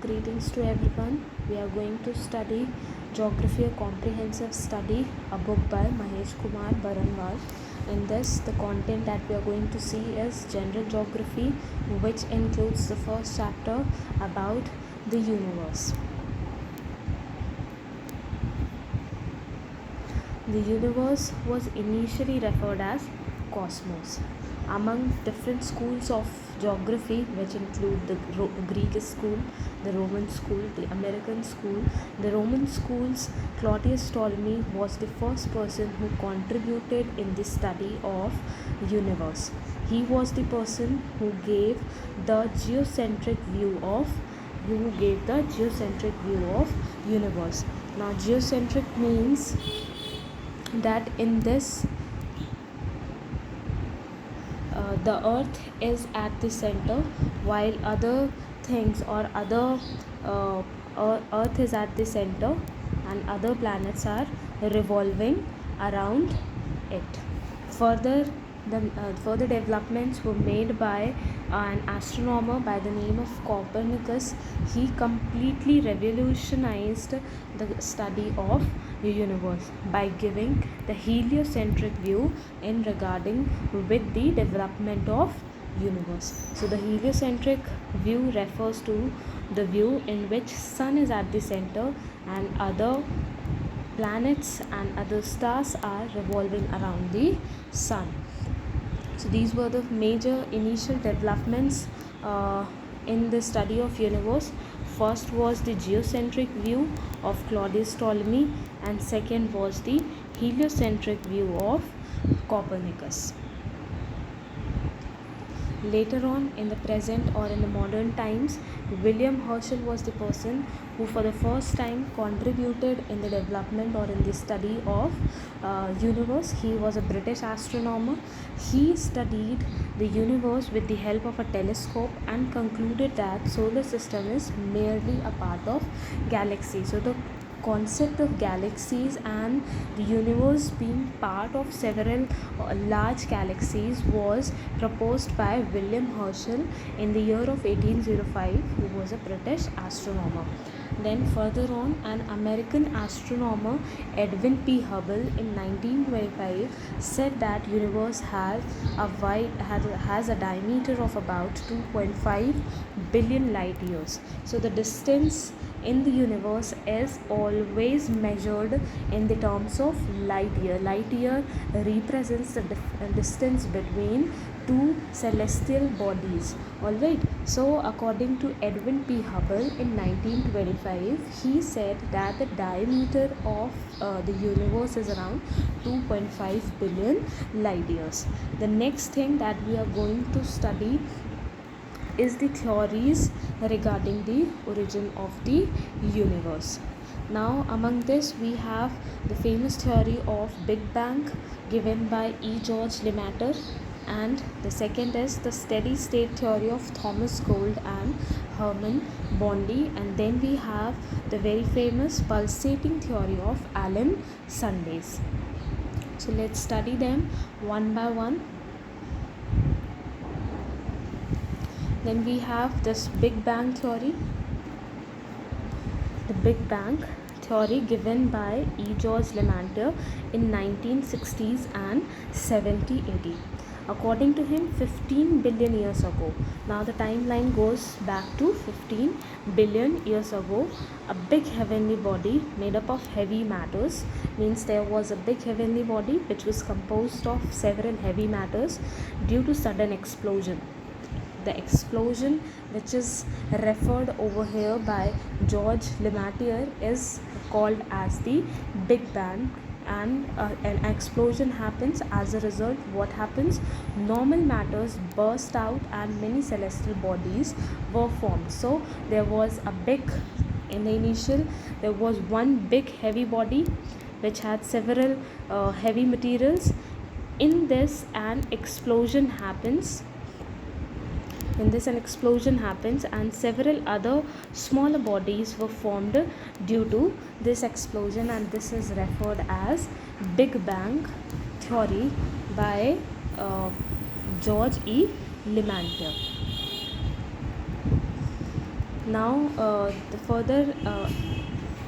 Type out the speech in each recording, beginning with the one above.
Greetings to everyone. We are going to study Geography, a comprehensive study, a book by Mahesh Kumar Barnwal. In this, the content that we are going to see is General Geography, which includes the first chapter about the universe. The universe was initially referred as cosmos. Among different schools of geography, which include the Greek school, the Roman school, the American school, the Roman school's Claudius Ptolemy was the first person who contributed in the study of universe. He was the person who gave the geocentric view of universe. Now, geocentric means that in this the earth is at the center, while other things or other earth is at the center and other planets are revolving around it. Further developments were made by an astronomer by the name of Copernicus. He completely revolutionized the study of the universe by giving the heliocentric view in regarding with the development of universe. So the heliocentric view refers to the view in which sun is at the center and other planets and other stars are revolving around the sun. So these were the major initial developments in the study of universe. First was the geocentric view of Claudius Ptolemy, and second was the heliocentric view of Copernicus. Later on, in the present or in the modern times, William Herschel was the person who for the first time contributed in the development or in the study of universe. He was a British astronomer. He studied the universe with the help of a telescope and concluded that solar system is merely a part of galaxy. So the concept of galaxies and the universe being part of several large galaxies was proposed by William Herschel in the year of 1805, who was a British astronomer. Then further on, an American astronomer, Edwin P. Hubble, in 1925 said that universe has a diameter of about 2.5 billion light years. So the distance in the universe is always measured in the terms of light year. Light year represents the distance between two celestial bodies. Alright, so according to Edwin P. Hubble in 1925, he said that the diameter of the universe is around 2.5 billion light years. The next thing that we are going to study is the theories regarding the origin of the universe. Now, among this, we have the famous theory of Big Bang given by E. George Lemaitre, and the second is the steady state theory of Thomas Gould and Herman Bondi, and then we have the very famous pulsating theory of Alan Sundays. So let's study them one by one. Then we have this Big Bang theory. The Big Bang theory given by E. George Lemaitre in 1960s and 70-80. According to him, 15 billion years ago. Now the timeline goes back to 15 billion years ago. A big heavenly body made up of heavy matters, means there was a big heavenly body which was composed of several heavy matters due to sudden explosion. The explosion, which is referred over here by George Lemaitre, is called as the Big Bang, and an explosion happens. As a result, what happens? Normal matters burst out and many celestial bodies were formed. So there was there was one big heavy body which had several heavy materials. In this, an explosion happens. An explosion happens and several other smaller bodies were formed due to this explosion, and this is referred as Big Bang theory by George E. Lemaitre. Now the further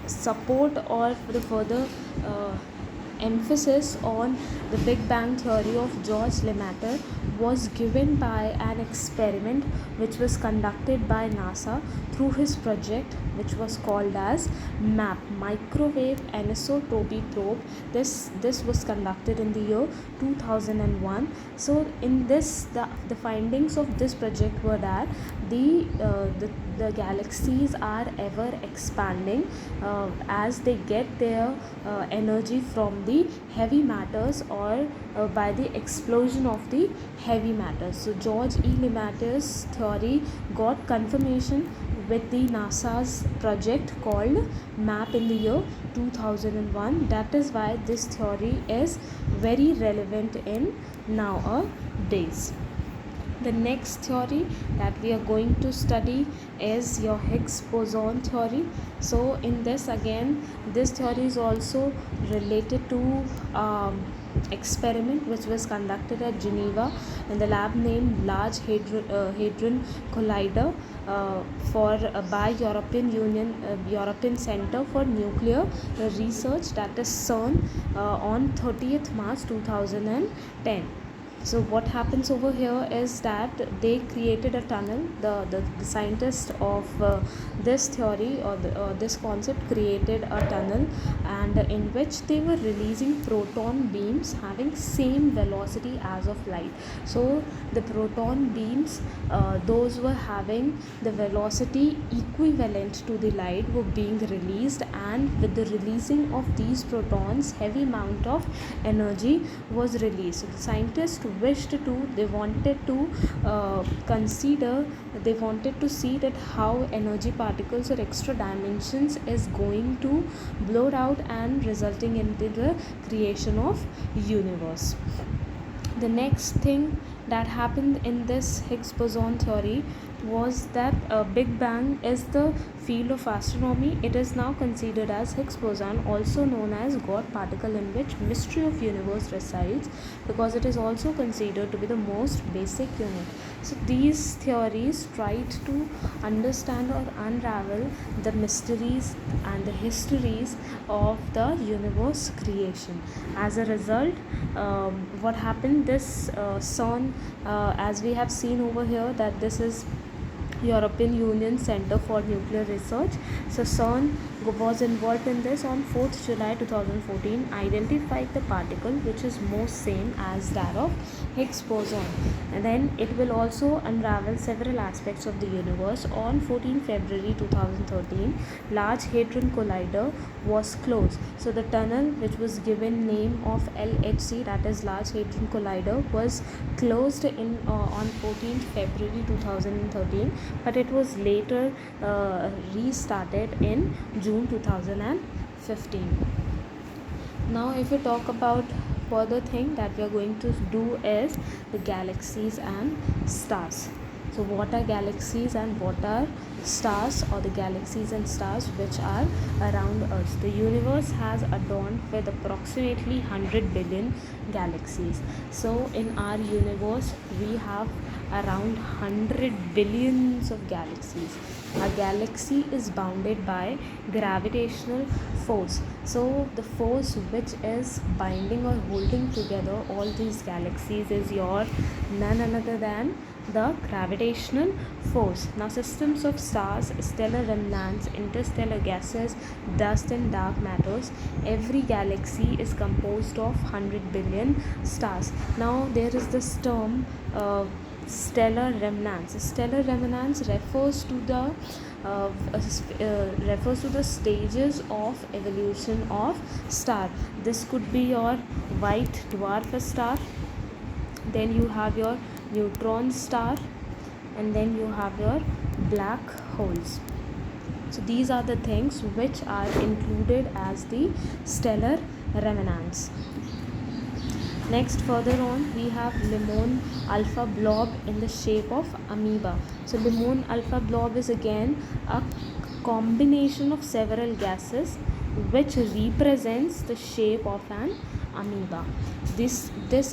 support or the further emphasis on the Big Bang theory of George Lemaitre was given by an experiment which was conducted by NASA through his project, which was called as MAP, Microwave Anisotropy Probe. This was conducted in the year 2001. So in this, the findings of this project were that the galaxies are ever expanding as they get their energy from the heavy matters or by the explosion of the heavy matters. So George E. Lemaitre's theory got confirmation with the NASA's project called MAP in the year 2001. That is why this theory is very relevant in nowadays. The next theory that we are going to study is your Higgs boson theory. So in this, again, this theory is also related to experiment which was conducted at Geneva in the lab named Large Hadron Collider by European Center for Nuclear Research, that is CERN, on 30th March 2010. So what happens over here is that they created a tunnel. The scientists of this theory or this concept created a tunnel, and in which they were releasing proton beams having same velocity as of light. So the proton beams, those were having the velocity equivalent to the light, were being released, and with the releasing of these protons, heavy amount of energy was released. So the scientists they wanted to see that how energy particles or extra dimensions is going to blow out and resulting into the creation of universe. The next thing that happened in this Higgs boson theory was that Big Bang is the field of astronomy. It is now considered as Higgs boson, also known as God particle, in which mystery of universe resides, because it is also considered to be the most basic unit. So these theories tried to understand or unravel the mysteries and the histories of the universe creation. As a result, what happened, this CERN, as we have seen over here, that this is European Union Center for Nuclear Research. So CERN was involved in this on 4th July 2014, identified the particle which is most same as that of Higgs boson, and then it will also unravel several aspects of the universe. On 14 February 2013, Large Hadron Collider was closed. So the tunnel, which was given name of LHC, that is Large Hadron Collider, was closed on 14th February 2013, but it was later restarted in June 2015. Now if we talk about further thing that we are going to do is the galaxies and stars. So what are galaxies and what are stars, or the galaxies and stars which are around us? The universe has adorned with approximately 100 billion galaxies. So in our universe we have around 100 billions of galaxies. A galaxy is bounded by gravitational force. So the force which is binding or holding together all these galaxies is none other than the gravitational force. Now systems of stars, stellar remnants, interstellar gases, dust and dark matters. Every galaxy is composed of 100 billion stars. Now there is this term stellar remnants. Stellar remnants refers to the stages of evolution of star. This could be your white dwarf star, then you have your neutron star, and then you have your black holes. So these are the things which are included as the stellar remnants. Next, further on, we have lemon alpha blob in the shape of amoeba. So lemon alpha blob is again a combination of several gases which represents the shape of an amoeba. This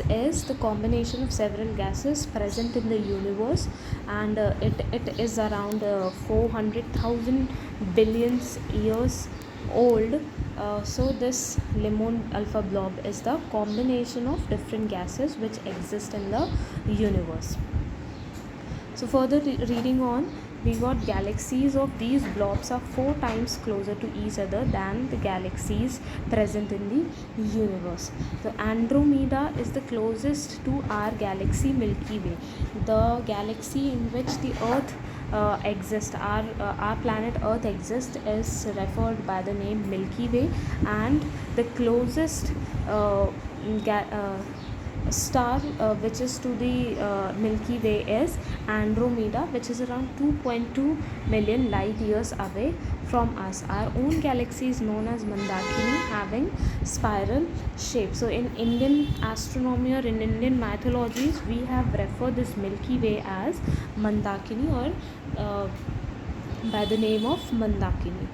is the combination of several gases present in the universe, and it is around 400,000 billions years old. So this lemon alpha blob is the combination of different gases which exist in the universe. So further reading on, we got galaxies of these blobs are 4 times closer to each other than the galaxies present in the universe. So Andromeda is the closest to our galaxy Milky Way. The galaxy in which the Earth exists, our planet Earth exists, is referred by the name Milky Way, and the closest star which is to the Milky Way is Andromeda, which is around 2.2 million light years away from us. Our own galaxy is known as Mandakini, having spiral shape. So in Indian astronomy or in Indian mythologies, we have referred this Milky Way as Mandakini, or by the name of Mandakini.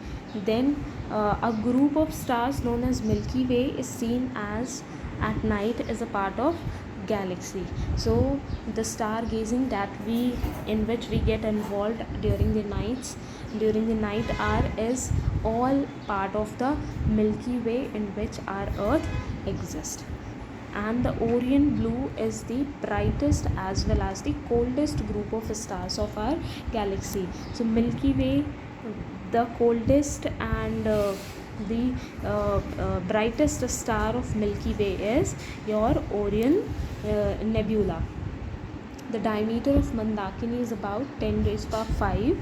Then a group of stars known as Milky Way is seen as at night is a part of galaxy. So the stargazing in which we get involved during the night hour is all part of the Milky Way in which our Earth exists. And the Orion blue is the brightest as well as the coldest group of stars of our galaxy. So Milky Way, the coldest and the brightest star of Milky Way is your Orion nebula. The diameter of Mandakini is about 10⁵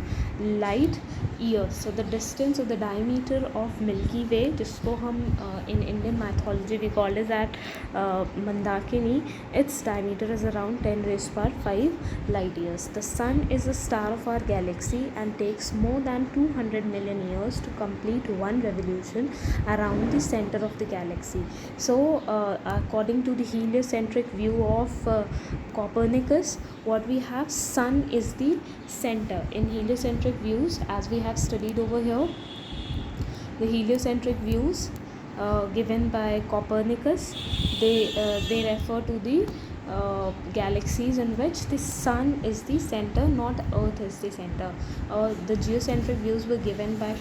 light years. So the distance of the diameter of Milky Way, जिसको हम in Indian mythology we call it that Mandakini, its diameter is around 10⁵ light years. The sun is a star of our galaxy and takes more than 200 million years to complete one revolution around the center of the galaxy. So according to the heliocentric view of Copernicus, what we have, sun is the center. In heliocentric views, as we have studied over here, the heliocentric views given by Copernicus, they refer to the galaxies in which the sun is the center, not Earth is the center. The geocentric views were given by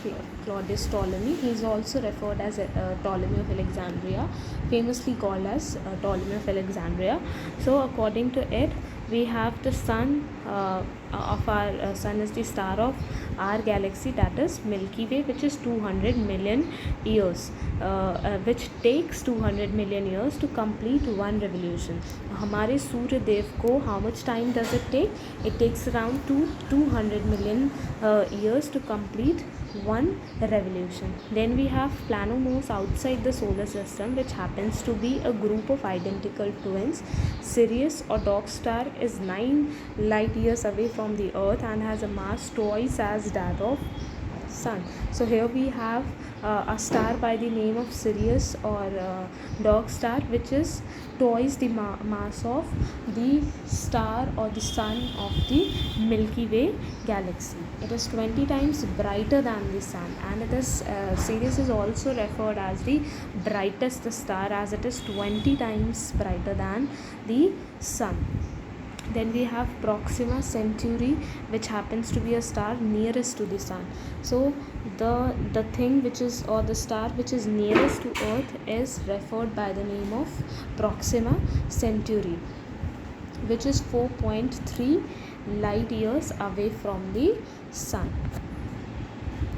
Claudius Ptolemy. He is also referred as Ptolemy of Alexandria, famously called as Ptolemy of Alexandria. So according to it, we have the sun of our sun is the star of our galaxy, that is Milky Way, which is 200 million years, which takes 200 million years to complete one revolution. हमारे सूर्य देव को how much time does it take? It takes around 200 million years to complete one revolution. Then we have planomos outside the solar system, which happens to be a group of identical twins. Sirius or dog star is 9 light years away from the Earth and has a mass twice as that of sun. So here we have a star by the name of Sirius or dog star, which is twice the mass of the star or the sun of the Milky Way galaxy. It is 20 times brighter than the sun, and it is Sirius is also referred as the brightest star as it is 20 times brighter than the sun. Then we have Proxima Centauri, which happens to be a star nearest to the sun. So the thing which is, or the star which is nearest to Earth is referred by the name of Proxima Centauri, which is 4.3 light years away from the sun.